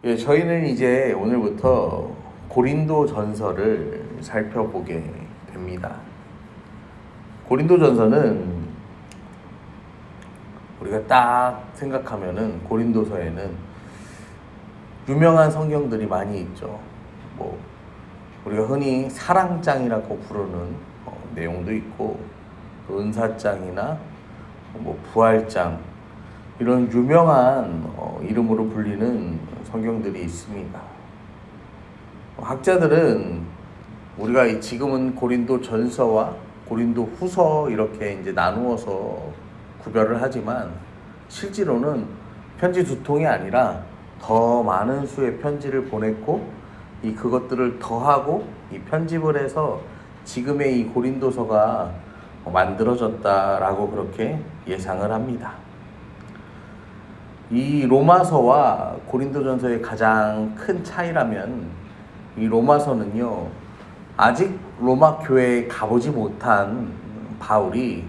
예, 저희는 이제 오늘부터 고린도 전서를 살펴보게 됩니다. 고린도 전서는 우리가 딱 생각하면은 고린도서에는 유명한 성경들이 많이 있죠. 뭐 우리가 흔히 사랑장이라고 부르는 내용도 있고, 또 은사장이나 뭐 부활장, 이런 유명한 이름으로 불리는 성경들이 있습니다. 학자들은 우리가 지금은 고린도 전서와 고린도 후서 이렇게 이제 나누어서 구별을 하지만, 실제로는 편지 두 통이 아니라 더 많은 수의 편지를 보냈고, 그것들을 더하고 이 편집을 해서 지금의 이 고린도서가 만들어졌다라고 그렇게 예상을 합니다. 이 로마서와 고린도전서의 가장 큰 차이라면, 이 로마서는요, 아직 로마 교회에 가보지 못한 바울이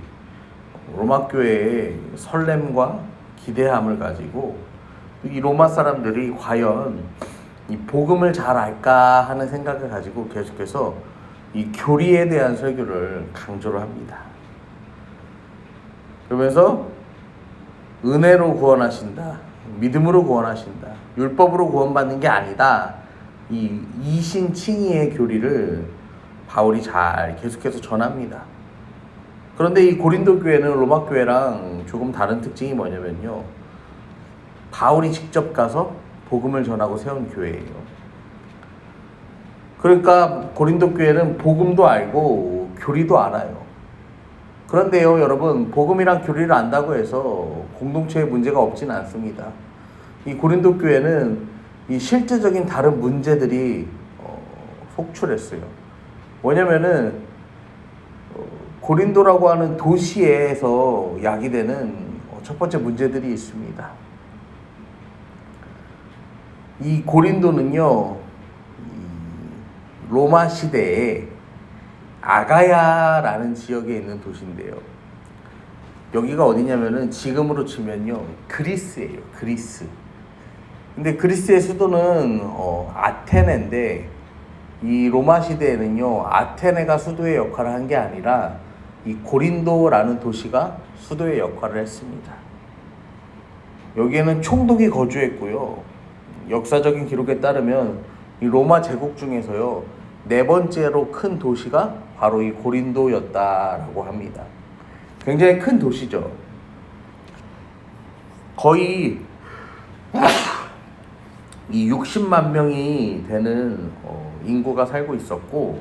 로마 교회의 설렘과 기대함을 가지고 이 로마 사람들이 과연 이 복음을 잘 알까 하는 생각을 가지고 계속해서 이 교리에 대한 설교를 강조를 합니다. 그러면서 은혜로 구원하신다, 믿음으로 구원하신다, 율법으로 구원받는 게 아니다, 이 이신칭의의 교리를 바울이 잘 계속해서 전합니다. 그런데 이 고린도 교회는 로마 교회랑 조금 다른 특징이 뭐냐면요, 바울이 직접 가서 복음을 전하고 세운 교회예요. 그러니까 고린도 교회는 복음도 알고 교리도 알아요. 그런데요, 여러분, 복음이랑 교리를 안다고 해서 공동체에 문제가 없지는 않습니다. 이 고린도 교회는 이 실제적인 다른 문제들이 속출했어요. 뭐냐면은 고린도라고 하는 도시에서 야기되는 첫 번째 문제들이 있습니다. 이 고린도는요, 로마 시대에 아가야라는 지역에 있는 도시인데요, 여기가 어디냐면은 지금으로 치면요, 그리스예요. 그리스. 근데 그리스의 수도는 아테네인데, 이 로마 시대에는요, 아테네가 수도의 역할을 한 게 아니라 이 고린도라는 도시가 수도의 역할을 했습니다. 여기에는 총독이 거주했고요, 역사적인 기록에 따르면 이 로마 제국 중에서요, 네 번째로 큰 도시가 바로 이 고린도였다라고 합니다. 굉장히 큰 도시죠. 거의 이 60만 명이 되는 인구가 살고 있었고,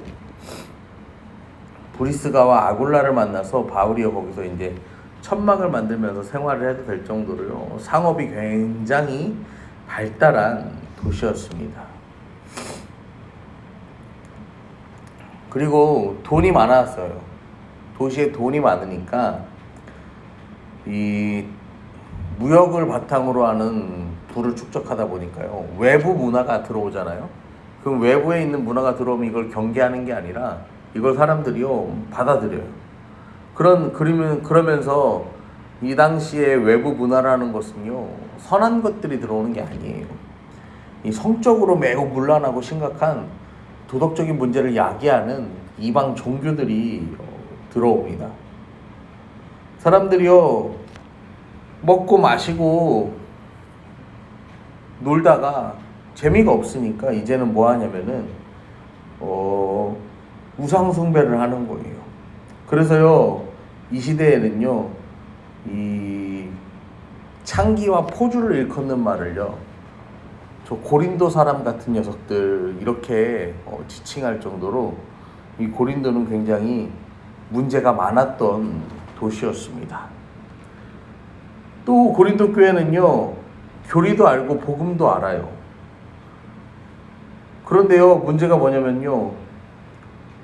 브리스가와 아굴라를 만나서 바울이 거기서 이제 천막을 만들면서 생활을 해도 될 정도로요, 상업이 굉장히 발달한 도시였습니다. 그리고 돈이 많았어요. 도시에 돈이 많으니까 이 무역을 바탕으로 하는 부를 축적하다 보니까요, 외부 문화가 들어오잖아요. 그럼 외부에 있는 문화가 들어오면 이걸 경계하는 게 아니라 이걸 사람들이요, 받아들여요. 그러면서 이 당시에 외부 문화라는 것은요, 선한 것들이 들어오는 게 아니에요. 이 성적으로 매우 문란하고 심각한 도덕적인 문제를 야기하는 이방 종교들이 들어옵니다. 사람들이요, 먹고 마시고 놀다가 재미가 없으니까 이제는 뭐 하냐면은 우상 숭배를 하는 거예요. 그래서요, 이 시대에는요, 이 창기와 포주를 일컫는 말을요, 저 고린도 사람 같은 녀석들, 이렇게 지칭할 정도로 이 고린도는 굉장히 문제가 많았던 도시였습니다. 또 고린도 교회는요, 교리도 알고 복음도 알아요. 그런데요, 문제가 뭐냐면요,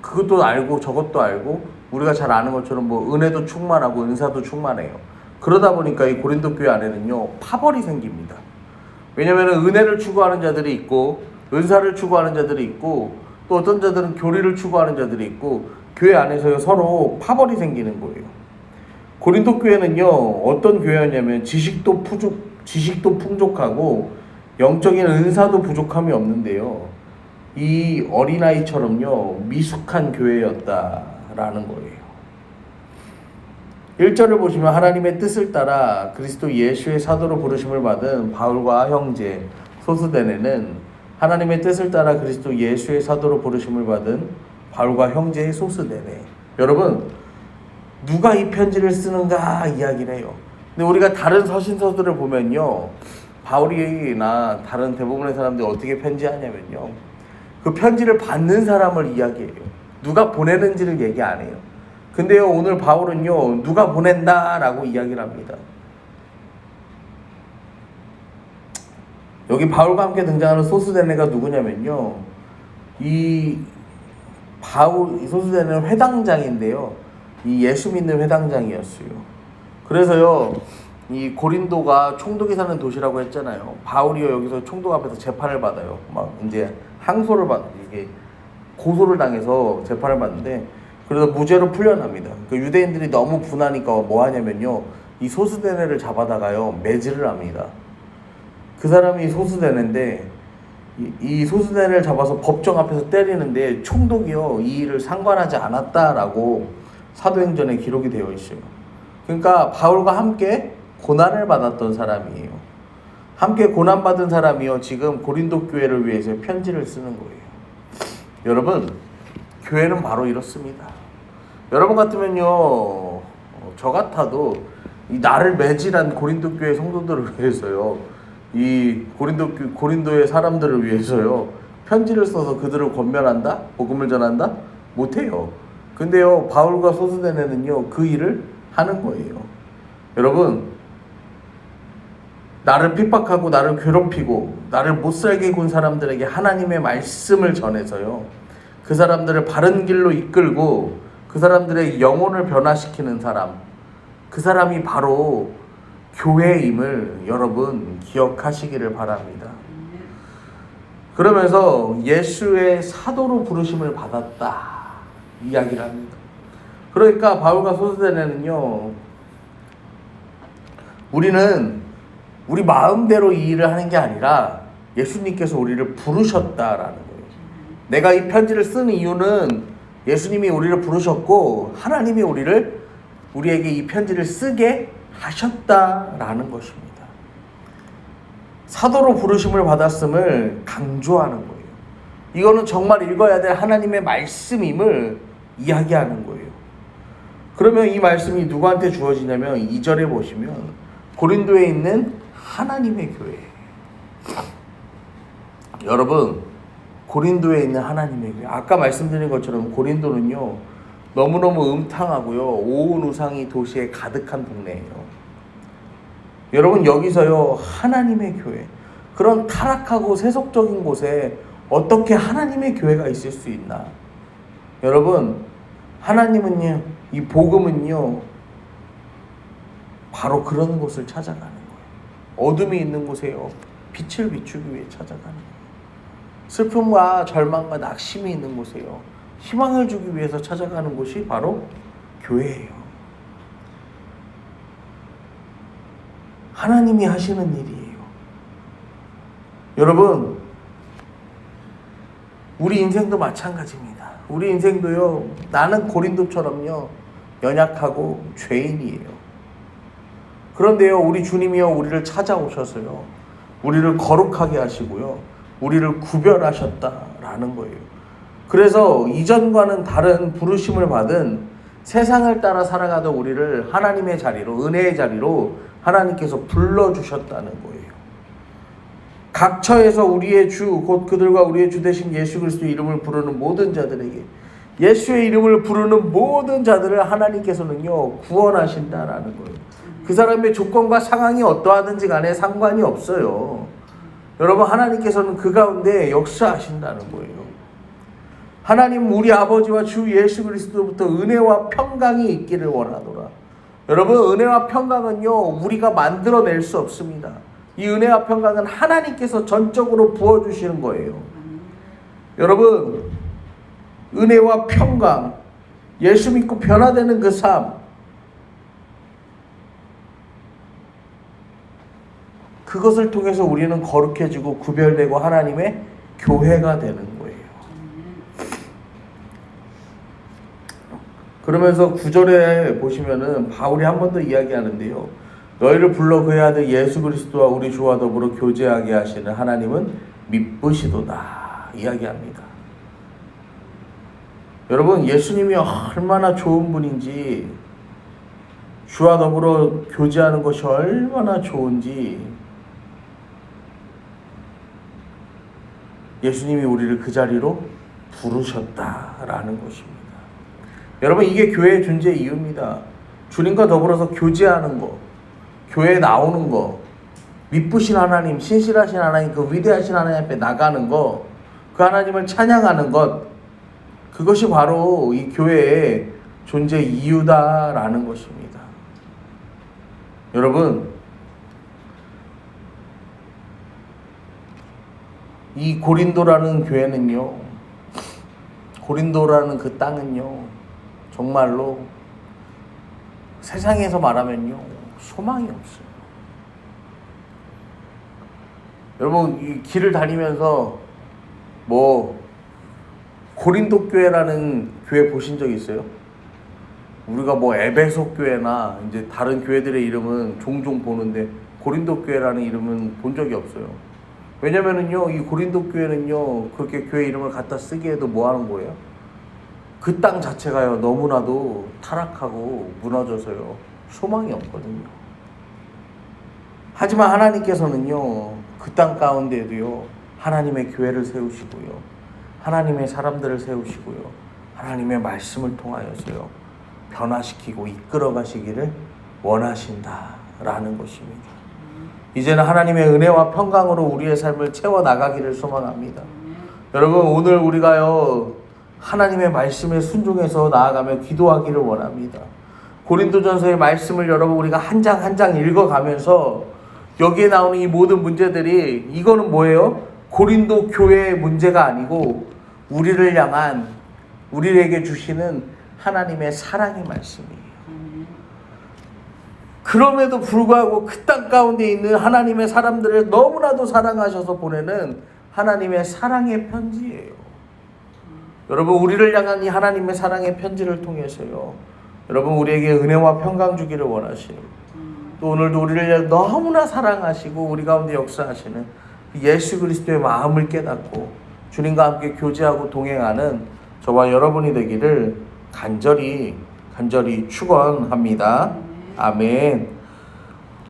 그것도 알고 저것도 알고 우리가 잘 아는 것처럼 뭐 은혜도 충만하고 은사도 충만해요. 그러다 보니까 이 고린도 교회 안에는요, 파벌이 생깁니다. 왜냐면 은혜를 추구하는 자들이 있고, 은사를 추구하는 자들이 있고, 또 어떤 자들은 교리를 추구하는 자들이 있고, 교회 안에서 서로 파벌이 생기는 거예요. 고린도 교회는요, 어떤 교회였냐면 지식도 풍족하고 영적인 은사도 부족함이 없는데요. 이 어린아이처럼요, 미숙한 교회였다라는 거예요. 1절을 보시면 하나님의 뜻을 따라 그리스도 예수의 사도로 부르심을 받은 바울과 형제 소스데네는 하나님의 뜻을 따라 그리스도 예수의 사도로 부르심을 받은 바울과 형제의 소스데네. 여러분, 누가 이 편지를 쓰는가 이야기를 해요. 근데 우리가 다른 서신서들을 보면요, 바울이나 다른 대부분의 사람들이 어떻게 편지하냐면요, 그 편지를 받는 사람을 이야기해요. 누가 보내는지를 얘기 안 해요. 근데요, 오늘 바울은요, 누가 보낸다라고 이야기를 합니다. 여기 바울과 함께 등장하는 소스데네가 누구냐면요, 이 소스데네는 회당장인데요, 이 예수 믿는 회당장이었어요. 그래서요, 이 고린도가 총독이 사는 도시라고 했잖아요. 바울이요, 여기서 총독 앞에서 재판을 받아요. 막 이제 항소를 이게 고소를 당해서 재판을 받는데, 그래서 무죄로 풀려납니다. 그 유대인들이 너무 분하니까 뭐 하냐면요, 이 소스데네를 잡아다가요, 매질을 합니다. 그 사람이 소스데네인데, 이 소스데네를 잡아서 법정 앞에서 때리는데 총독이요, 이 일을 상관하지 않았다라고 사도행전에 기록이 되어 있어요. 그러니까 바울과 함께 고난을 받았던 사람이에요. 함께 고난받은 사람이요, 지금 고린도 교회를 위해서 편지를 쓰는 거예요. 여러분, 교회는 바로 이렇습니다. 여러분 같으면요, 저 같아도 이 나를 매질한 고린도 교회 성도들을 위해서요, 이 고린도의 사람들을 위해서요, 편지를 써서 그들을 권면한다? 복음을 전한다? 못해요. 근데요, 바울과 소스데네는요, 그 일을 하는 거예요. 여러분, 나를 핍박하고 나를 괴롭히고 나를 못살게 군 사람들에게 하나님의 말씀을 전해서요, 그 사람들을 바른 길로 이끌고 그 사람들의 영혼을 변화시키는 사람, 그 사람이 바로 교회임을 여러분 기억하시기를 바랍니다. 그러면서 예수의 사도로 부르심을 받았다 이야기를 합니다. 그러니까 바울과 소스데네는요, 우리는 우리 마음대로 이 일을 하는 게 아니라 예수님께서 우리를 부르셨다라는 거예요. 내가 이 편지를 쓴 이유는 예수님이 우리를 부르셨고 하나님이 우리에게 이 편지를 쓰게 하셨다라는 것입니다. 사도로 부르심을 받았음을 강조하는 거예요. 이거는 정말 읽어야 될 하나님의 말씀임을 이야기하는 거예요. 그러면 이 말씀이 누구한테 주어지냐면 2절에 보시면 고린도에 있는 하나님의 교회. 여러분, 고린도에 있는 하나님의 교회. 아까 말씀드린 것처럼 고린도는요, 너무너무 음탕하고요, 오은 우상이 도시에 가득한 동네예요. 여러분, 여기서요, 하나님의 교회, 그런 타락하고 세속적인 곳에 어떻게 하나님의 교회가 있을 수 있나? 여러분, 하나님은요, 이 복음은요, 바로 그런 곳을 찾아가는 거예요. 어둠이 있는 곳에요, 빛을 비추기 위해 찾아가는 거예요. 슬픔과 절망과 낙심이 있는 곳에요, 희망을 주기 위해서 찾아가는 곳이 바로 교회예요. 하나님이 하시는 일이에요. 여러분, 우리 인생도 마찬가지입니다. 우리 인생도요, 나는 고린도처럼요, 연약하고 죄인이에요. 그런데요, 우리 주님이요, 우리를 찾아오셔서요, 우리를 거룩하게 하시고요, 우리를 구별하셨다라는 거예요. 그래서 이전과는 다른 부르심을 받은 세상을 따라 살아가던 우리를 하나님의 자리로, 은혜의 자리로 하나님께서 불러주셨다는 거예요. 각처에서 우리의 주, 곧 그들과 우리의 주 되신 예수 그리스도의 이름을 부르는 모든 자들에게, 예수의 이름을 부르는 모든 자들을 하나님께서는요, 구원하신다라는 거예요. 그 사람의 조건과 상황이 어떠하든지 간에 상관이 없어요. 여러분, 하나님께서는 그 가운데 역사하신다는 거예요. 하나님 우리 아버지와 주 예수 그리스도부터 은혜와 평강이 있기를 원하노라. 여러분, 은혜와 평강은요, 우리가 만들어낼 수 없습니다. 이 은혜와 평강은 하나님께서 전적으로 부어주시는 거예요. 여러분, 은혜와 평강, 예수 믿고 변화되는 그 삶, 그것을 통해서 우리는 거룩해지고 구별되고 하나님의 교회가 되는 거예요. 그러면서 9절에 보시면은 바울이 한 번 더 이야기하는데요. 너희를 불러 그의 아들 예수 그리스도와 우리 주와 더불어 교제하게 하시는 하나님은 미쁘시도다 이야기합니다. 여러분, 예수님이 얼마나 좋은 분인지, 주와 더불어 교제하는 것이 얼마나 좋은지 예수님이 우리를 그 자리로 부르셨다라는 것입니다. 여러분, 이게 교회의 존재의 이유입니다. 주님과 더불어서 교제하는 거, 교회에 나오는 거, 미쁘신 하나님, 신실하신 하나님, 그 위대하신 하나님 앞에 나가는 거, 그 하나님을 찬양하는 것, 그것이 바로 이 교회의 존재 이유다라는 것입니다. 여러분, 이 고린도라는 교회는요, 고린도라는 그 땅은요, 정말로 세상에서 말하면요, 소망이 없어요. 여러분, 이 길을 다니면서 고린도 교회라는 교회 보신 적 있어요? 우리가 에베소 교회나 이제 다른 교회들의 이름은 종종 보는데 고린도 교회라는 이름은 본 적이 없어요. 왜냐면은요, 이 고린도 교회는요, 그렇게 교회 이름을 갖다 쓰기에도 뭐 하는 거예요? 그 땅 자체가요, 너무나도 타락하고 무너져서요, 소망이 없거든요. 하지만 하나님께서는요, 그 땅 가운데에도요, 하나님의 교회를 세우시고요, 하나님의 사람들을 세우시고요, 하나님의 말씀을 통하여서요, 변화시키고 이끌어 가시기를 원하신다라는 것입니다. 이제는 하나님의 은혜와 평강으로 우리의 삶을 채워나가기를 소망합니다. 여러분, 오늘 우리가요, 하나님의 말씀에 순종해서 나아가며 기도하기를 원합니다. 고린도전서의 말씀을 여러분 우리가 한 장 한 장 읽어가면서 여기에 나오는 이 모든 문제들이, 이거는 뭐예요? 고린도 교회의 문제가 아니고 우리를 향한, 우리에게 주시는 하나님의 사랑의 말씀이에요. 그럼에도 불구하고 그 땅 가운데 있는 하나님의 사람들을 너무나도 사랑하셔서 보내는 하나님의 사랑의 편지예요. 여러분, 우리를 향한 이 하나님의 사랑의 편지를 통해서요, 여러분 우리에게 은혜와 평강 주기를 원하시는, 또 오늘도 우리를 너무나 사랑하시고 우리 가운데 역사하시는 예수 그리스도의 마음을 깨닫고 주님과 함께 교제하고 동행하는 저와 여러분이 되기를 간절히 축원합니다. 아멘.